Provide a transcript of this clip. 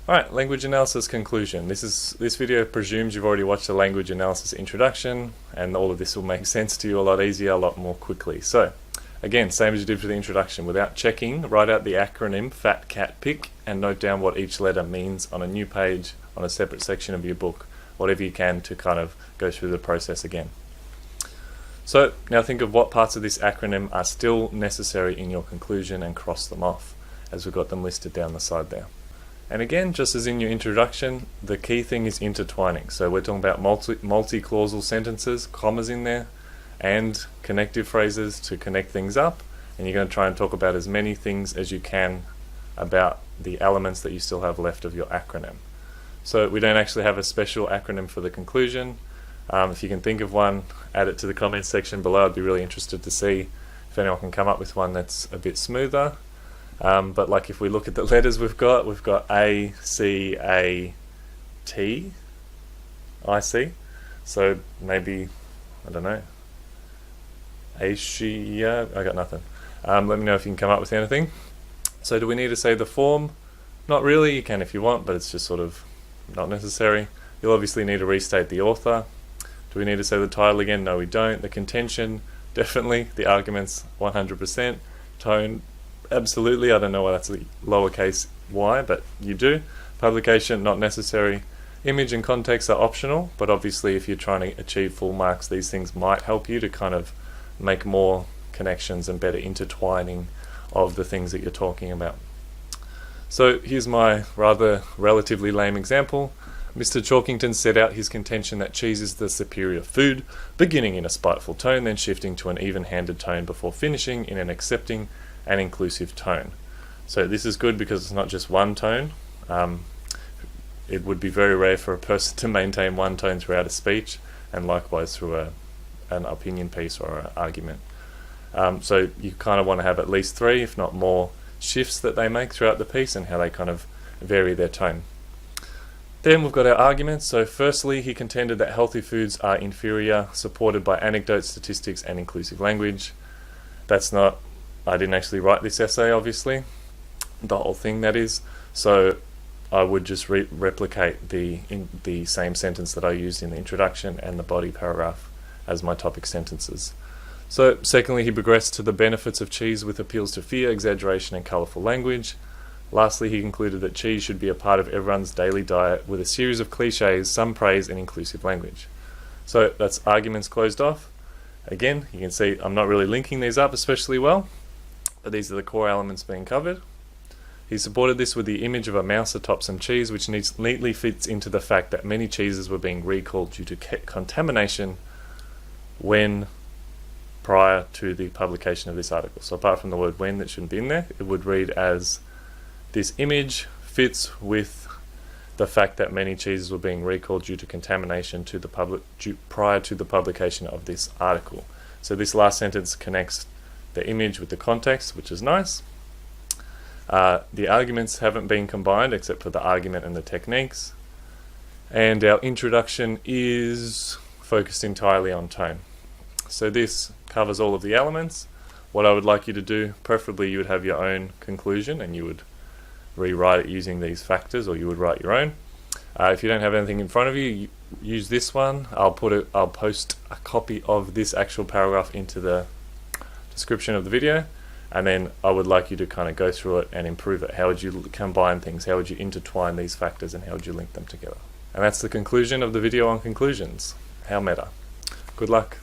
Alright, language analysis conclusion. This video presumes you've already watched the language analysis introduction, and all of this will make sense to you a lot easier, a lot more quickly. So, again, same as you did for the introduction. Without checking, write out the acronym FAT CAT PIC and note down what each letter means on a new page, on a separate section of your book, whatever you can to kind of go through the process again. So, now think of what parts of this acronym are still necessary in your conclusion and cross them off, as we've got them listed down the side there. And again, just as in your introduction, the key thing is intertwining. So we're talking about multi-clausal sentences, commas in there, and connective phrases to connect things up. And you're going to try and talk about as many things as you can about the elements that you still have left of your acronym. So we don't actually have a special acronym for the conclusion. If you can think of one, add it to the comments section below. I'd be really interested to see if anyone can come up with one that's a bit smoother. But like if we look at the letters we've got A, C, A, T, I, C. So maybe, I don't know, Asia, I got nothing. Let me know if you can come up with anything. So do we need to say the form? Not really, you can if you want, but it's just sort of not necessary. You'll obviously need to restate the author. Do we need to say the title again? No, we don't. The contention, definitely. The arguments, 100%. Tone, absolutely. I don't know why that's a lowercase y, but you do. Publication, not necessary. Image and context are optional, but obviously if you're trying to achieve full marks, these things might help you to kind of make more connections and better intertwining of the things that you're talking about. So here's my rather relatively lame example. Mr. Chalkington set out his contention that cheese is the superior food, beginning in a spiteful tone, then shifting to an even-handed tone before finishing in an accepting and inclusive tone. So this is good because it's not just one tone. It would be very rare for a person to maintain one tone throughout a speech, and likewise through an opinion piece or an argument. So you kind of want to have at least 3, if not more, shifts that they make throughout the piece and how they kind of vary their tone. Then we've got our arguments. So firstly, he contended that healthy foods are inferior, supported by anecdotes, statistics, and inclusive language. That's not, I didn't actually write this essay, obviously, the whole thing that is. So I would just replicate the same sentence that I used in the introduction and the body paragraph as my topic sentences. So secondly, he progressed to the benefits of cheese with appeals to fear, exaggeration, and colourful language. Lastly, he concluded that cheese should be a part of everyone's daily diet with a series of cliches, some praise, and inclusive language. So that's arguments closed off. Again, you can see I'm not really linking these up especially well, but these are the core elements being covered. He supported this with the image of a mouse atop some cheese, which neatly fits into the fact that many cheeses were being recalled due to contamination when prior to the publication of this article. So apart from the word when that shouldn't be in there, it would read as this image fits with the fact that many cheeses were being recalled due to contamination prior to the publication of this article. So this last sentence connects the image with the context, which is nice. The arguments haven't been combined except for the argument and the techniques. And our introduction is focused entirely on tone. So this covers all of the elements. What I would like you to do, preferably you would have your own conclusion and you would rewrite it using these factors, or you would write your own. If you don't have anything in front of you, use this one. I'll post a copy of this actual paragraph into the description of the video, and then I would like you to kind of go through it and improve it. How would you combine things? How would you intertwine these factors, and how would you link them together? And that's the conclusion of the video on conclusions. How meta. Good luck.